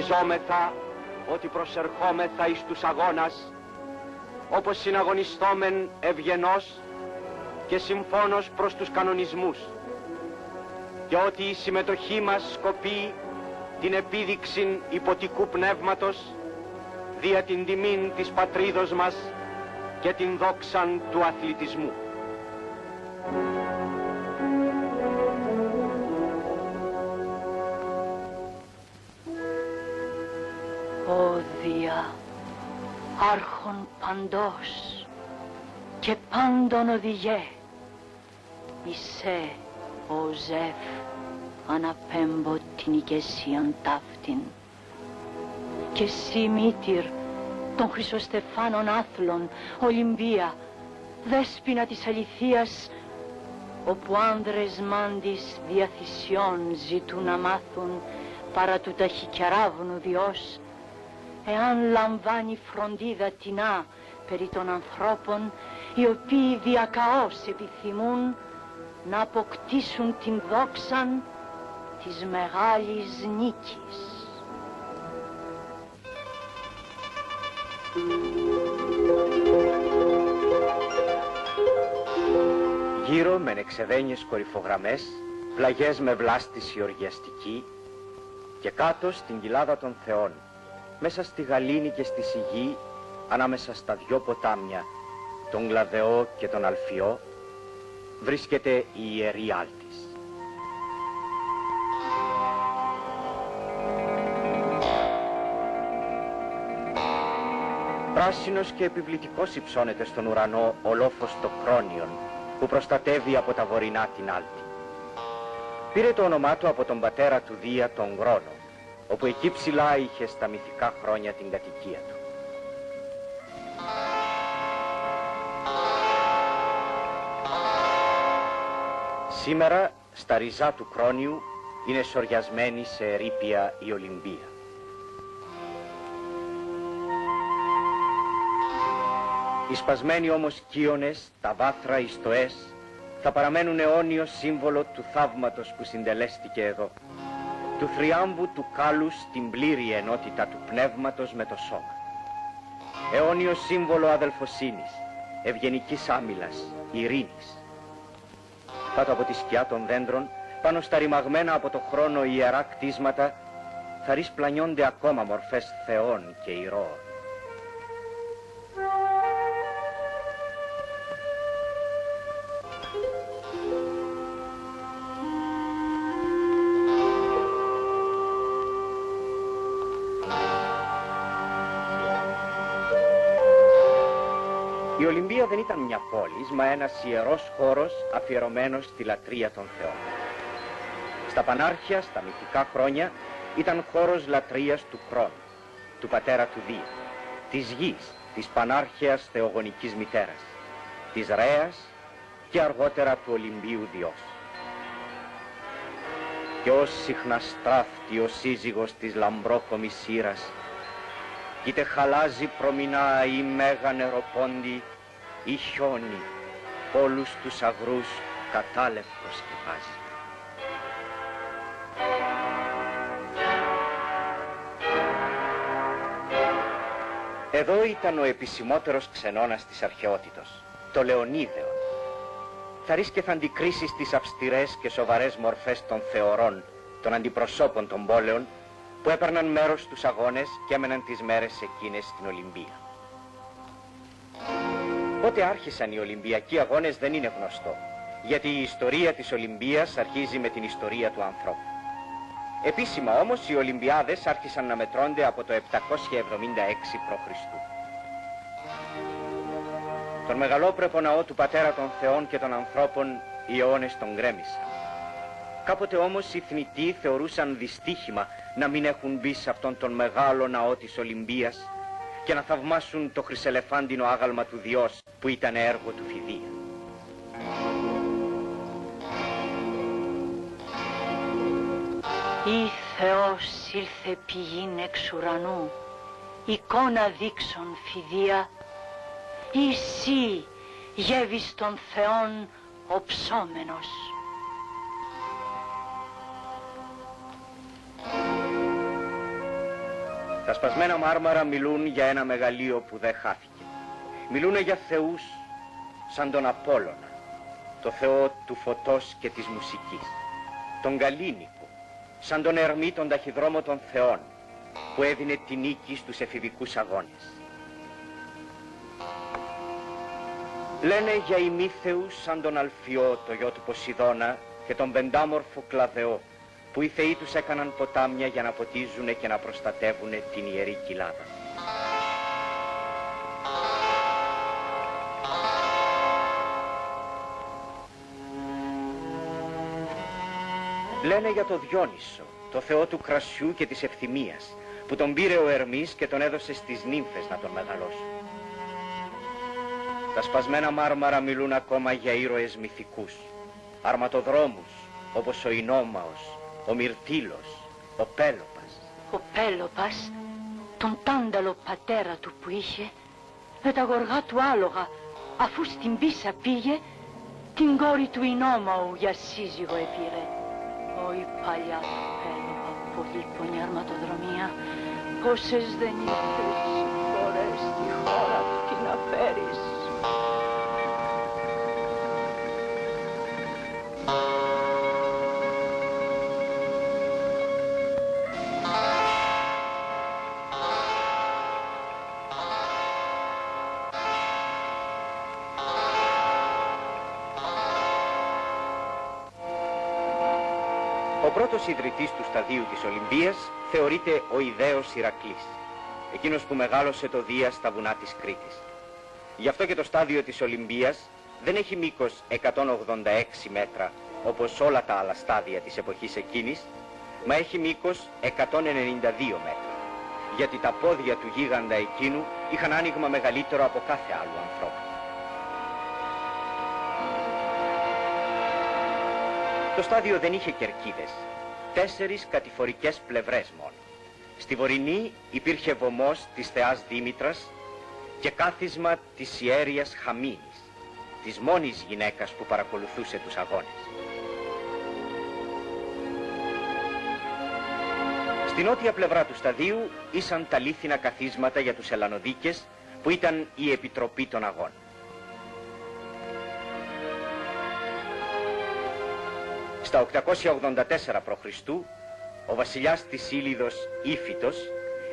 Αγωνιζόμεθα ότι προσερχόμεθα εις τους αγώνας, όπως συναγωνιστόμεν ευγενώς και συμφώνως προς τους κανονισμούς, και ότι η συμμετοχή μας σκοπεί την επίδειξη υποτικού πνεύματος δια την τιμήν της πατρίδος μας και την δόξαν του αθλητισμού. Όδια, άρχον παντός και πάντων οδηγέ, εισέ, ο Ζεφ, αναπέμπω την ηγεσίαν ταύτην. Και εσύ, μήτηρ των Χρυσοστεφάνων άθλων, Ολυμπία, δέσποινα της αληθείας, όπου άνδρες μάντης διαθυσιών ζητούν να μάθουν παρά του ταχυκεράβνου διός, εάν λαμβάνει φροντίδα τεινά περί των ανθρώπων, οι οποίοι διακαώς επιθυμούν να αποκτήσουν την δόξαν της μεγάλης νίκης. Γύρω με εξεδένιες κορυφογραμμές, πλαγιές με βλάστηση οργιαστική, και κάτω στην κοιλάδα των θεών, μέσα στη γαλήνη και στη σιγή, ανάμεσα στα δυο ποτάμια, τον Γλαδεό και τον Αλφιό, βρίσκεται η Ιερή Άλτης. Πράσινος και επιβλητικός υψώνεται στον ουρανό ο λόφος το Κρόνιον, που προστατεύει από τα βορεινά την Άλτη. Πήρε το όνομά του από τον πατέρα του Δία, τον Γρόνο, όπου εκεί ψηλά είχε στα μυθικά χρόνια την κατοικία του. Σήμερα, στα ριζά του Κρόνιου, είναι σωριασμένη σε ερείπια η Ολυμπία. Οι σπασμένοι όμως κύονες, τα βάθρα, οι στοές, θα παραμένουν αιώνιο σύμβολο του θαύματος που συντελέστηκε εδώ, του θριάμβου του κάλους στην πλήρη ενότητα του πνεύματος με το σώμα. Αιώνιο σύμβολο αδελφοσύνης, ευγενικής άμυλας, ειρήνης. Κάτω από τη σκιά των δέντρων, πάνω στα ρημαγμένα από το χρόνο ιερά κτίσματα, θα ρησπλανιώνται ακόμα μορφές θεών και ηρώων. Η Ολυμπία δεν ήταν μια πόλη, μα ένας ιερός χώρος αφιερωμένος στη λατρεία των θεών. Στα Πανάρχια, στα μυθικά χρόνια, ήταν χώρος λατρείας του Κρόνου, του πατέρα του Δία, της γης, της πανάρχαιας θεογονικής μητέρας, της Ρέας και αργότερα του Ολυμπίου Διός. Και ως συχναστράφτη ο σύζυγος της λαμπρόχομης σύρας, είτε χαλάζει προμηνά ή μέγα νεροπόντι ή χιόνι, όλους τους αγρούς κατάλευκο σκεπάζει. Εδώ ήταν ο επισημότερος ξενώνας της αρχαιότητος, το Λεωνίδεο. Θα ρίσκε θα αντικρίσει στις αυστηρές και σοβαρές μορφές των θεωρών, των αντιπροσώπων των πόλεων, που έπαιρναν μέρος στους αγώνες και έμεναν τις μέρες εκείνες στην Ολυμπία. Πότε άρχισαν οι Ολυμπιακοί αγώνες δεν είναι γνωστό, γιατί η ιστορία της Ολυμπίας αρχίζει με την ιστορία του ανθρώπου. Επίσημα όμως οι Ολυμπιάδες άρχισαν να μετρώνται από το 776 π.Χ. Τον μεγαλόπρεπο ναό του πατέρα των θεών και των ανθρώπων οι αιώνες τον γκρέμισαν. Κάποτε όμως οι θνητοί θεωρούσαν δυστύχημα να μην έχουν μπει σε αυτόν τον μεγάλο ναό της Ολυμπίας και να θαυμάσουν το χρυσελεφάντινο άγαλμα του Διός που ήταν έργο του Φιδία. Ή Θεός ήλθε πηγήν εξ ουρανού, εικόνα δείξον Φιδία, ή εσύ γεύεις των Θεών οψόμενος. Τα σπασμένα μάρμαρα μιλούν για ένα μεγαλείο που δεν χάθηκε. Μιλούνε για θεούς σαν τον Απόλλωνα, το θεό του φωτός και της μουσικής, τον Καλίνικο, σαν τον Ερμή τον ταχυδρόμο των θεών, που έδινε τη νίκη στους εφηβικούς αγώνες. Λένε για ημίθεους σαν τον Αλφιό, το γιο του Ποσειδώνα, και τον πεντάμορφο Κλαδεό, που οι θεοί τους έκαναν ποτάμια για να ποτίζουνε και να προστατεύουνε την Ιερή Κοιλάδα. Λένε για το Διόνυσο, το θεό του κρασιού και της ευθυμίας, που τον πήρε ο Ερμής και τον έδωσε στις νύμφες να τον μεγαλώσουν. Τα σπασμένα μάρμαρα μιλούν ακόμα για ήρωες μυθικούς, αρματοδρόμους όπως ο Ινόμαος, ο Μυρτήλος, ο Πέλοπας. Ο Πέλοπας, τον τάνταλο πατέρα του που είχε, με τα γοργά του άλογα, αφού στην Πίσα πήγε, την κόρη του Ινόμαου για σύζυγο επήρε. Η παλιά του Πέλοπα, πολύ πονή αρματοδρομία, πόσες δεν ήρθες φορές στη χώρα αυτή να φέρεις. Ο πρώτος ιδρυτής του σταδίου της Ολυμπίας θεωρείται ο ιδαίος Ηρακλής, εκείνος που μεγάλωσε το Δία στα βουνά της Κρήτης. Γι' αυτό και το στάδιο της Ολυμπίας δεν έχει μήκος 186 μέτρα, όπως όλα τα άλλα στάδια της εποχής εκείνης, μα έχει μήκος 192 μέτρα, γιατί τα πόδια του γίγαντα εκείνου είχαν άνοιγμα μεγαλύτερο από κάθε άλλου ανθρώπου. Το στάδιο δεν είχε κερκίδες, 4 κατηφορικές πλευρές μόνο. Στη βορεινή υπήρχε βωμός της θεάς Δήμητρας και κάθισμα της ιέρειας Χαμίνης, της μόνης γυναίκας που παρακολουθούσε τους αγώνες. Στη νότια πλευρά του σταδίου ήσαν τα λίθινα καθίσματα για τους Ελλανοδίκες, που ήταν η επιτροπή των αγώνων. Στα 884 π.Χ. ο βασιλιάς της Ήλιδος Ήφιτος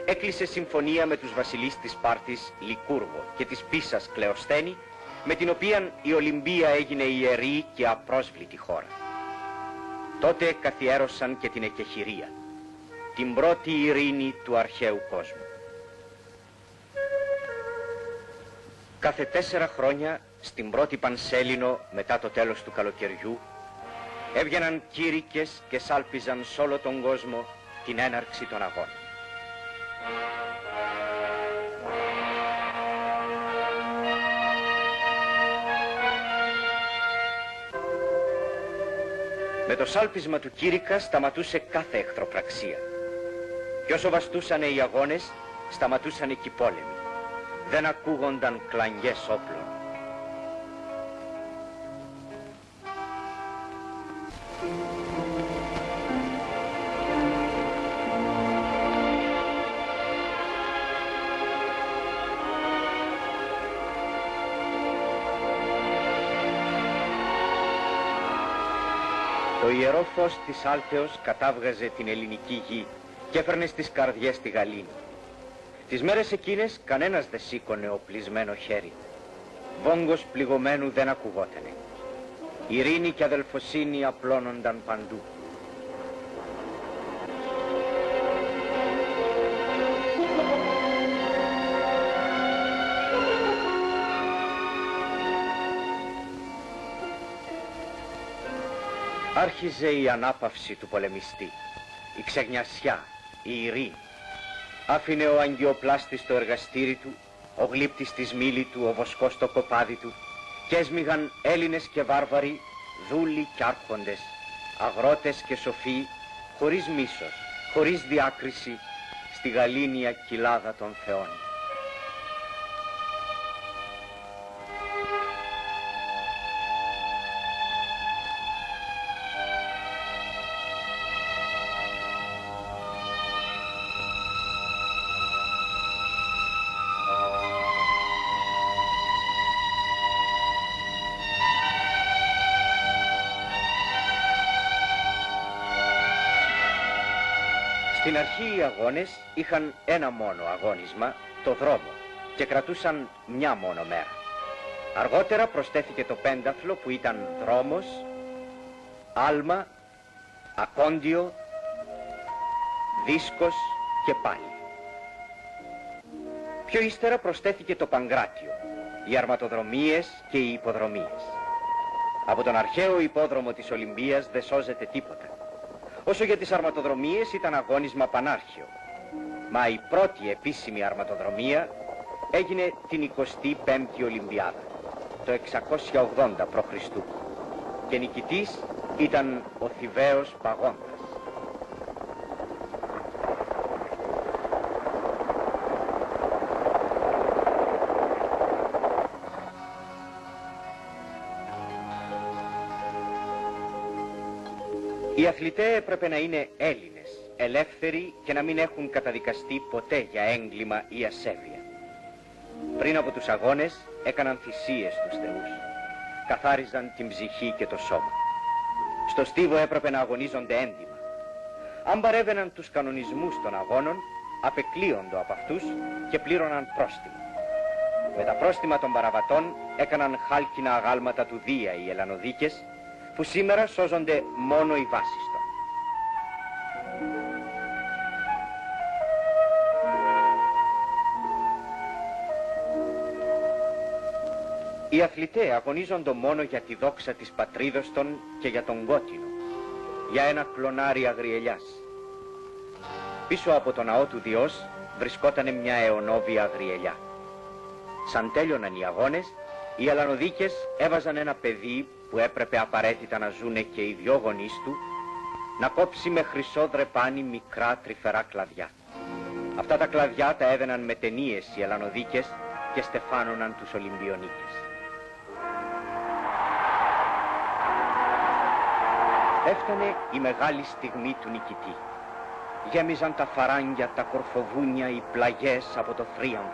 έκλεισε συμφωνία με τους βασιλείς της Σπάρτης Λικούργο και της Πίσας Κλεοσθένη, με την οποία η Ολυμπία έγινε ιερή και απρόσβλητη χώρα. Τότε καθιέρωσαν και την εκεχηρία, την πρώτη ειρήνη του αρχαίου κόσμου. Κάθε 4 χρόνια, στην πρώτη Πανσέλινο μετά το τέλος του καλοκαιριού, έβγαιναν κήρυκες και σάλπιζαν σ' όλο τον κόσμο την έναρξη των αγώνων. Με το σάλπισμα του κήρυκα σταματούσε κάθε εχθροπραξία. Και όσο βαστούσανε οι αγώνες, σταματούσαν και οι πόλεμοι. Δεν ακούγονταν κλαγιές όπλων. Το ιερό φως της Άλθεως κατάβγαζε την ελληνική γη και έφερνε στις καρδιές τη γαλήνη. Τις μέρες εκείνες κανένας δεν σήκωνε οπλισμένο χέρι. Βόγκος πληγωμένου δεν ακουγότανε. Ειρήνη και αδελφοσύνη απλώνονταν παντού. Άρχιζε η ανάπαυση του πολεμιστή, η ξεγνιασιά, η ειρήνη. Άφηνε ο αγκιοπλάστης το εργαστήρι του, ο γλύπτης τη μήλη του, ο βοσκός το κοπάδι του, και έσμιγαν Έλληνες και βάρβαροι, δούλοι και άρχοντες, αγρότες και σοφοί, χωρίς μίσος, χωρίς διάκριση, στη γαλήνια κοιλάδα των θεών. Στην αρχή οι αγώνες είχαν ένα μόνο αγώνισμα, το δρόμο, και κρατούσαν μια μόνο μέρα. Αργότερα προσθέθηκε το πένταθλο που ήταν δρόμος, άλμα, ακόντιο, δίσκος και πάλι. Πιο ύστερα προσθέθηκε το παγκράτιο, οι αρματοδρομίες και οι υποδρομίες. Από τον αρχαίο υπόδρομο της Ολυμπίας δεν σώζεται τίποτα. Όσο για τις αρματοδρομίες ήταν αγώνισμα πανάρχαιο. Μα η πρώτη επίσημη αρματοδρομία έγινε την 25η Ολυμπιάδα, το 680 π.Χ. και νικητής ήταν ο Θηβαίος Παγώντας. Οι αθλητές έπρεπε να είναι Έλληνες, ελεύθεροι και να μην έχουν καταδικαστεί ποτέ για έγκλημα ή ασέβεια. Πριν από τους αγώνες έκαναν θυσίες στους θεούς. Καθάριζαν την ψυχή και το σώμα. Στο στίβο έπρεπε να αγωνίζονται έντιμα. Αν παρέβαιναν τους κανονισμούς των αγώνων, απεκλείοντο από αυτούς και πλήρωναν πρόστιμο. Με τα πρόστιμα των παραβατών έκαναν χάλκινα αγάλματα του Δία οι Ελλανοδίκες, που σήμερα σώζονται μόνο οι βάσιστον. Οι αθλητές αγωνίζονται μόνο για τη δόξα της πατρίδος των και για τον Κότινο, για ένα κλονάρι αγριελιάς. Πίσω από το ναό του Διός βρισκόταν μια αιωνόβια αγριελιά. Σαν τέλειωναν οι αγώνες, οι Ελλανοδίκες έβαζαν ένα παιδί που έπρεπε απαραίτητα να ζουνε και οι δυο γονείς του, να κόψει με χρυσό δρεπάνι μικρά τρυφερά κλαδιά. Αυτά τα κλαδιά τα έδαιναν με ταινίες οι Ελλανοδίκες και στεφάνωναν τους Ολυμπιονίκες. Έφτανε η μεγάλη στιγμή του νικητή. Γέμιζαν τα φαράγγια, τα κορφοβούνια, οι πλαγιές από το θρίαμβο.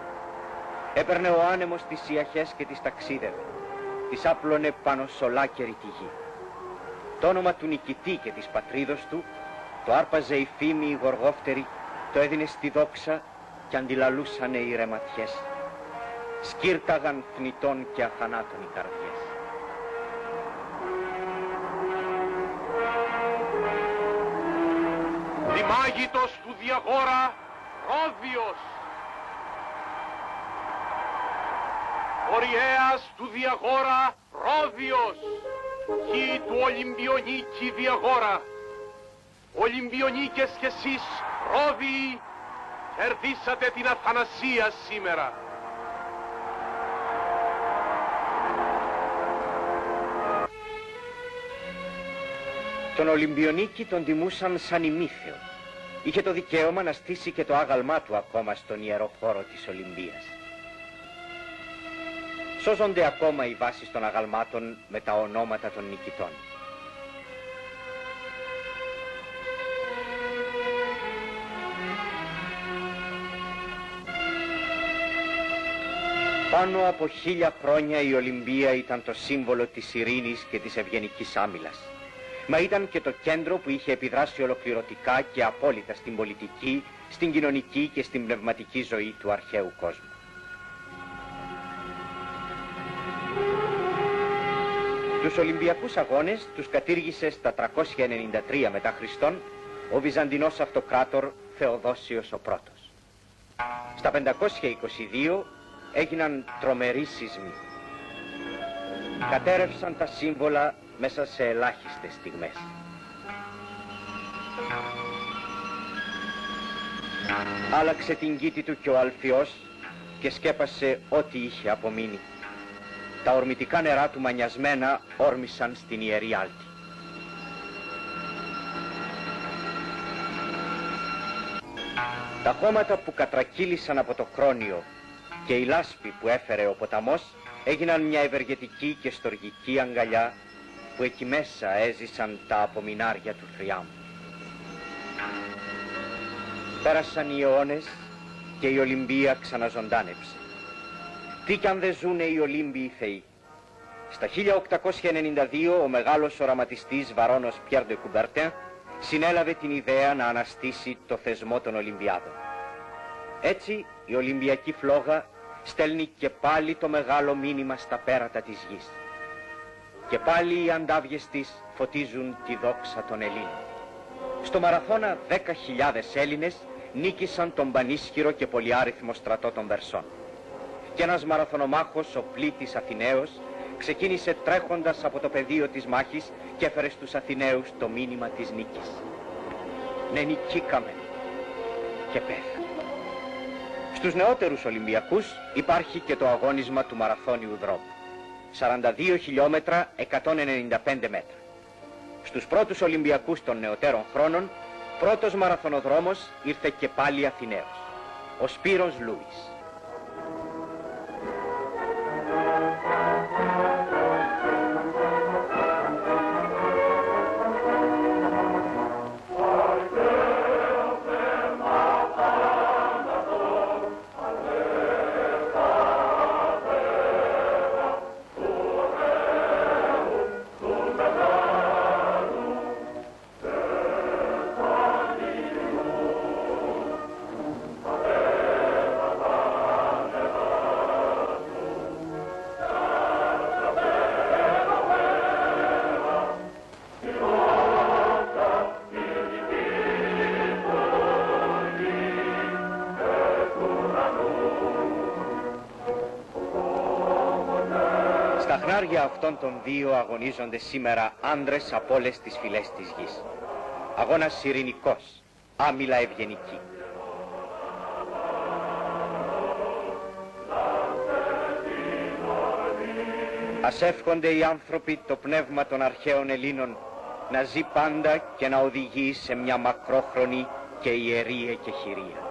Έπαιρνε ο άνεμος τις ιαχές και τις ταξίδευε. Τις άπλωνε πάνω σ' ολάκερη τη γη. Το όνομα του νικητή και της πατρίδος του το άρπαζε η φήμη η γοργόφτερη, το έδινε στη δόξα και αντιλαλούσανε οι ρεματιές. Σκύρταγαν θνητών και αθανάτων οι καρδιές. Δημάγητος του Διαγόρα, Ρόδιος. Οριέας του Διαγόρα, Ρόδιος. Γη του Ολυμπιονίκη Διαγόρα. Ολυμπιονίκες κι εσείς, Ρόδιοι, κερδίσατε την αθανασία σήμερα. Τον Ολυμπιονίκη τον τιμούσαν σαν ημίθεο. Είχε το δικαίωμα να στήσει και το άγαλμά του ακόμα στον ιερό χώρο της Ολυμπίας. Σώζονται ακόμα οι βάσεις των αγαλμάτων με τα ονόματα των νικητών. Πάνω από 1000 χρόνια η Ολυμπία ήταν το σύμβολο της ειρήνης και της ευγενικής άμυλας. Μα ήταν και το κέντρο που είχε επιδράσει ολοκληρωτικά και απόλυτα στην πολιτική, στην κοινωνική και στην πνευματική ζωή του αρχαίου κόσμου. Τους Ολυμπιακούς Αγώνες τους κατήργησε στα 393 μετά Χριστόν ο Βυζαντινός Αυτοκράτορ Θεοδόσιος ο Πρώτος. Στα 522 έγιναν τρομεροί σεισμοί. Κατέρευσαν τα σύμβολα μέσα σε ελάχιστες στιγμές. Άλλαξε την κήτη του και ο Αλφιός και σκέπασε ό,τι είχε απομείνει. Τα ορμητικά νερά του μανιασμένα όρμησαν στην Ιερή Άλτη. Τα χώματα που κατρακύλησαν από το Κρόνιο και η λάσπη που έφερε ο ποταμός έγιναν μια ευεργετική και στοργική αγκαλιά που εκεί μέσα έζησαν τα απομεινάρια του θριάμβου. Πέρασαν οι αιώνες και η Ολυμπία ξαναζωντάνεψε. Τι κι αν δεν ζουνε οι Ολύμπιοι θεοί. Στα 1892 ο μεγάλος οραματιστής Βαρώνος Πιέρ ντε Κουμπέρτεν συνέλαβε την ιδέα να αναστήσει το θεσμό των Ολυμπιάδων. Έτσι η Ολυμπιακή φλόγα στέλνει και πάλι το μεγάλο μήνυμα στα πέρατα της γης. Και πάλι οι αντάβιες της φωτίζουν τη δόξα των Ελλήνων. Στο μαραθώνα 10.000 Έλληνες νίκησαν τον πανίσχυρο και πολυάριθμο στρατό των Περσών. Και ένας μαραθωνομάχος, ο Πλήτης Αθηναίος, ξεκίνησε τρέχοντας από το πεδίο της μάχης και έφερε στους Αθηναίους το μήνυμα της νίκης. Ναι, νικήκαμε και πέθανε. Στους νεότερους Ολυμπιακούς υπάρχει και το αγώνισμα του μαραθώνιου δρόμου. 42 χιλιόμετρα, 195 μέτρα. Στους πρώτους Ολυμπιακούς των νεωτέρων χρόνων, πρώτος μαραθωνοδρόμος ήρθε και πάλι Αθηναίος, ο Σπύρος Λούις. Στα χνάρια αυτών των δύο αγωνίζονται σήμερα άντρες από όλες τις φυλές της γης. Αγώνας ειρηνικός, άμυλα ευγενική. Ας εύχονται οι άνθρωποι το πνεύμα των αρχαίων Ελλήνων να ζει πάντα και να οδηγεί σε μια μακρόχρονη και ιερή εκεχηρία.